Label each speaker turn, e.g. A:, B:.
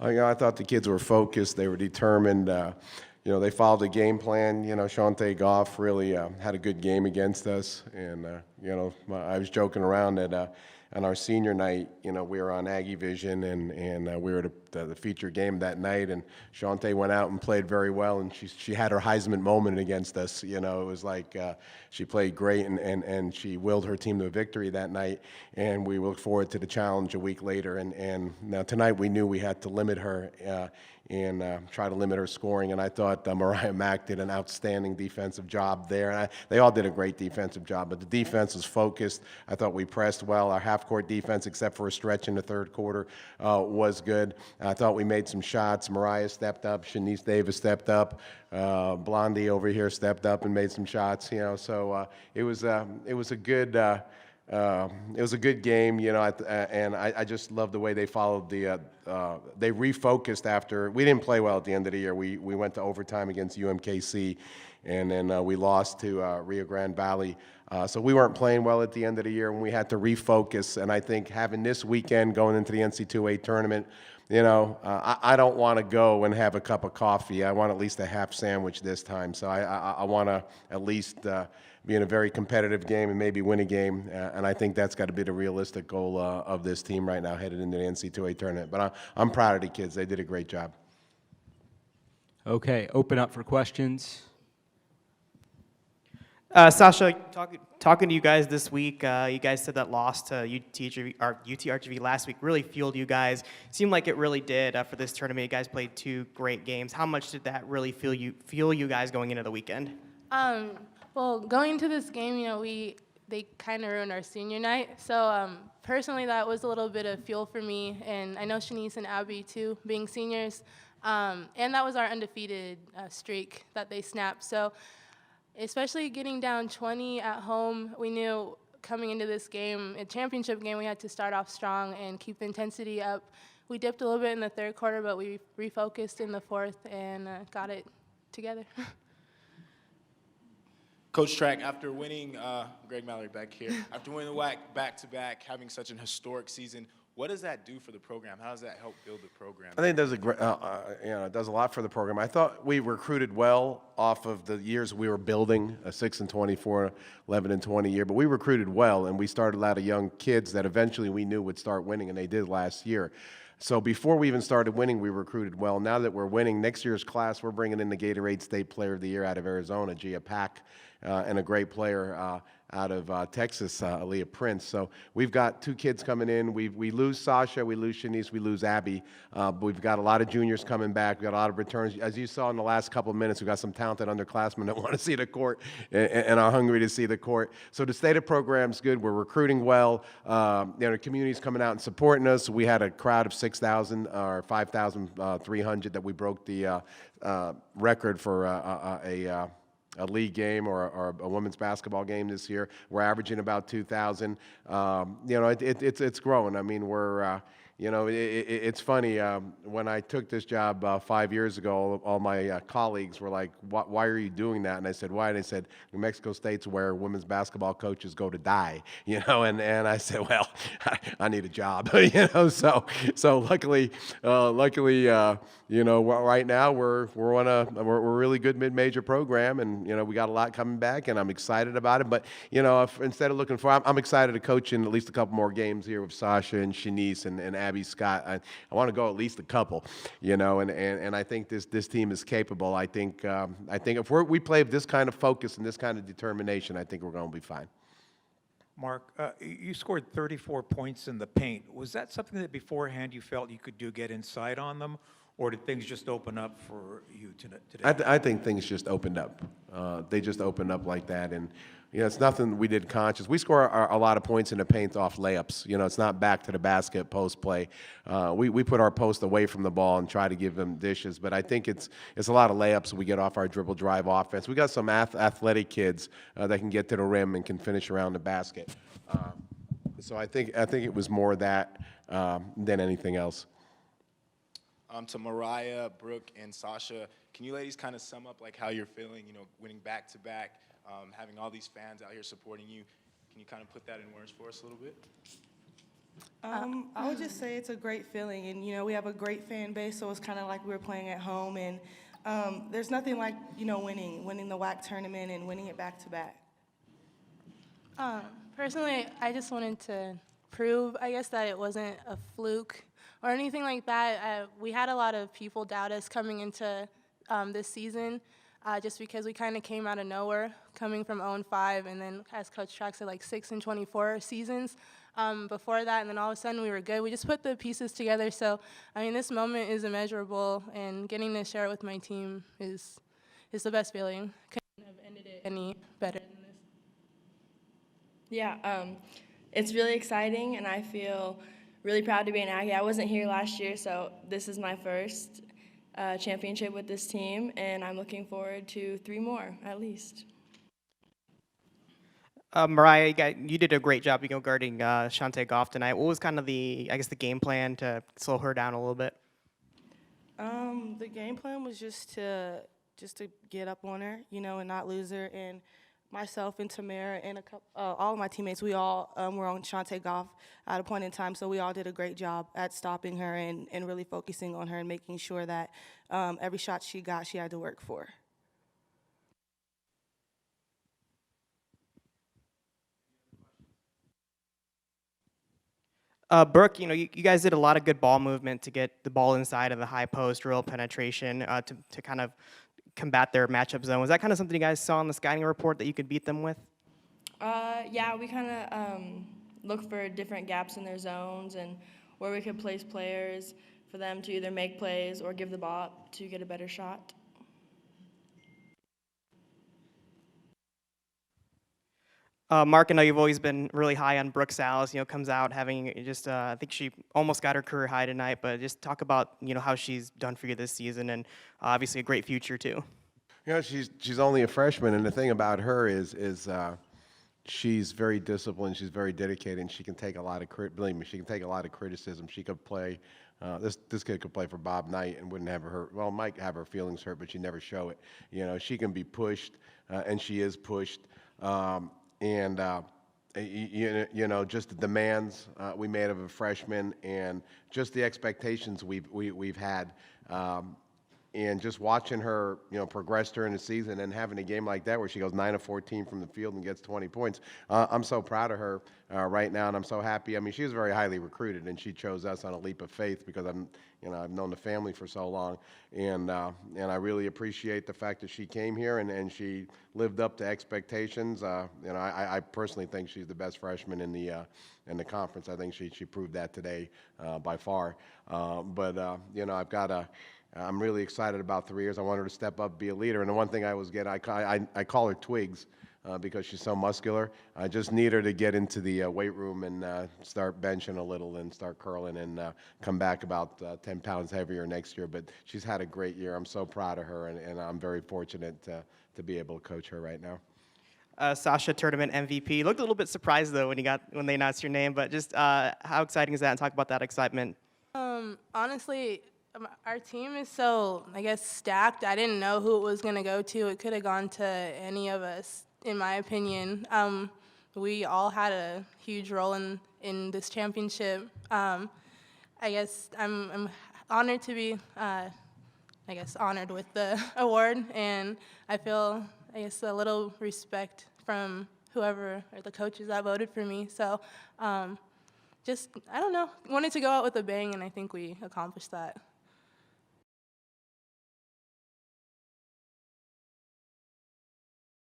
A: I thought the kids were focused. They were determined. They followed the game plan. Shante Goff really had a good game against us. And, I was joking around that on our senior night, we were on Aggie Vision, and we were the feature game that night. And Shante went out and played very well, and she had her Heisman moment against us. It was like she played great, and she willed her team to a victory that night. And we look forward to the challenge a week later. And now tonight we knew we had to limit her and try to limit her scoring. And I thought Moriah Mack did an outstanding defensive job there. And they all did a great defensive job, but the defense was focused. I thought we pressed well. Our half-court defense, except for a stretch in the third quarter, was good. I thought we made some shots. Moriah stepped up. Shanice Davis stepped up. Blondie over here stepped up and made some shots. So it was a good. It was a good game, and I just love the way they followed they refocused after. We didn't play well at the end of the year. We went to overtime against UMKC, and then we lost to Rio Grande Valley. So we weren't playing well at the end of the year, and we had to refocus. And I think having this weekend going into the NC2A tournament, I don't want to go and have a cup of coffee. I want at least a half sandwich this time. So I want to at least be in a very competitive game and maybe win a game. And I think that's got to be the realistic goal of this team right now headed into the NC2A tournament. But I'm proud of the kids. They did a great job.
B: Okay, open up for questions.
C: Sasha, talking to you guys this week, you guys said that loss to UTRGV last week really fueled you guys. Seemed like it really did for this tournament. You guys played 2 great games. How much did that really fuel you guys going into the weekend?
D: Well, going into this game, they kind of ruined our senior night. So personally, that was a little bit of fuel for me, and I know Shanice and Abby too, being seniors. And that was our undefeated streak that they snapped. So especially getting down 20 at home, we knew coming into this game, a championship game, we had to start off strong and keep the intensity up. We dipped a little bit in the third quarter, but we refocused in the fourth and got it together.
E: Coach Trakh, after winning, Greg Mallory back here, after winning the WAC back-to-back, having such an historic season, what does that do for the program? How does that help build the program?
A: I think it does it does a lot for the program. I thought we recruited well off of the years we were building, a 6-24, 11-20 year, but we recruited well, and we started a lot of young kids that eventually we knew would start winning, and they did last year. So before we even started winning, we recruited well. Now that we're winning, next year's class, we're bringing in the Gatorade State Player of the Year out of Arizona, Gia Pack, and a great player out of Texas, Aaliyah Prince. So we've got 2 kids coming in. We lose Sasha, we lose Shanice, we lose Abby. But we've got a lot of juniors coming back. We've got a lot of returns. As you saw in the last couple of minutes, we've got some talented underclassmen that want to see the court and are hungry to see the court. So the state of program's good. We're recruiting well. The community's coming out and supporting us. We had a crowd of 6,000 or 5,300 that we broke the record for a league game or a women's basketball game this year. We're averaging about 2,000. It's growing. I mean, we're it's funny. When I took this job 5 years ago, all my colleagues were like, "Why are you doing that?" And I said, "Why?" And they said, "New Mexico State's where women's basketball coaches go to die." And I said, "Well, I need a job." So luckily, right now we're on a really good mid-major program, and we got a lot coming back, and I'm excited about it. But instead of looking for, I'm excited to coach in at least a couple more games here with Sasha and Shanice and Abby Scott. I want to go at least a couple, and I think this team is capable. I think if we play with this kind of focus and this kind of determination, I think we're going to be fine.
F: Mark, you scored 34 points in the paint. Was that something that beforehand you felt you could get inside on them, or did things just open up for you today?
A: I think things just opened up. They just opened up like that, and it's nothing we did conscious. We score a lot of points in the paint off layups. It's not back to the basket post play. We put our post away from the ball and try to give them dishes, but I think it's a lot of layups we get off our dribble drive offense. We got some athletic kids that can get to the rim and can finish around the basket. So I think it was more that than anything else.
E: To Moriah, Brooke, and Sasha, can you ladies kind of sum up how you're feeling, winning back-to-back, having all these fans out here supporting you? Can you kind of put that in words for us a little bit?
G: I would just say it's a great feeling, and we have a great fan base, so it's kind of like we were playing at home, and there's nothing like winning the WAC tournament and winning it back to back.
D: Personally, I just wanted to prove, I guess, that it wasn't a fluke or anything like that. We had a lot of people doubt us coming into this season, just because we kind of came out of nowhere, coming from 0-5, and then, as Coach Trakh said, like 6-24 seasons before that, and then all of a sudden we were good. We just put the pieces together. So, I mean, this moment is immeasurable, and getting to share it with my team is the best feeling. Couldn't have ended it any better than this.
H: Yeah, it's really exciting, and I feel really proud to be an Aggie. I wasn't here last year, so this is my first championship with this team, and I'm looking forward to 3 more, at least.
C: Moriah, you did a great job, guarding Shantae Goff tonight. What was kind of the game plan to slow her down a little bit?
G: The game plan was just to get up on her, and not lose her. And myself and Tamara and all of my teammates, we all were on Shantae Goff at a point in time, so we all did a great job at stopping her and really focusing on her and making sure that every shot she got, she had to work for.
C: Brooke, you guys did a lot of good ball movement to get the ball inside of the high post, real penetration to kind of combat their matchup zone. Was that kind of something you guys saw in the scouting report that you could beat them with?
H: Yeah, we kind of look for different gaps in their zones and where we could place players for them to either make plays or give the ball up to get a better shot.
C: Mark, I know you've always been really high on Brooke Salas. Comes out having just, I think she almost got her career high tonight. But just talk about, how she's done for you this season, and obviously a great future too.
A: She's only a freshman, and the thing about her is she's very disciplined. She's very dedicated, and she can take a lot of believe me, she can take a lot of criticism. She could play. This kid could play for Bob Knight and wouldn't have her hurt. Well, might have her feelings hurt, but she never show it. She can be pushed, and she is pushed. Just the demands we made of a freshman, and just the expectations we've had, and just watching her, progress during the season and having a game like that where she goes 9 of 14 from the field and gets 20 points. I'm so proud of her right now, and I'm so happy. I mean, she was very highly recruited, and she chose us on a leap of faith because I've known the family for so long, and I really appreciate the fact that she came here and she lived up to expectations. I personally think she's the best freshman in the conference. I think she proved that today by far. I'm really excited about 3 years. I want her to step up, be a leader. And the one thing I always get, I call her Twigs because she's so muscular. I just need her to get into the weight room and start benching a little and start curling and come back about 10 pounds heavier next year. But she's had a great year. I'm so proud of her, and I'm very fortunate to be able to coach her right now.
C: Sasha, tournament MVP. Looked a little bit surprised though when they announced your name, but just how exciting is that? And talk about that excitement.
D: Honestly, our team is so, I guess, stacked. I didn't know who it was going to go to. It could have gone to any of us, in my opinion. We all had a huge role in this championship. I guess I'm honored to be, honored with the award, and I feel, a little respect from whoever or the coaches that voted for me. So I don't know, wanted to go out with a bang, and I think we accomplished that.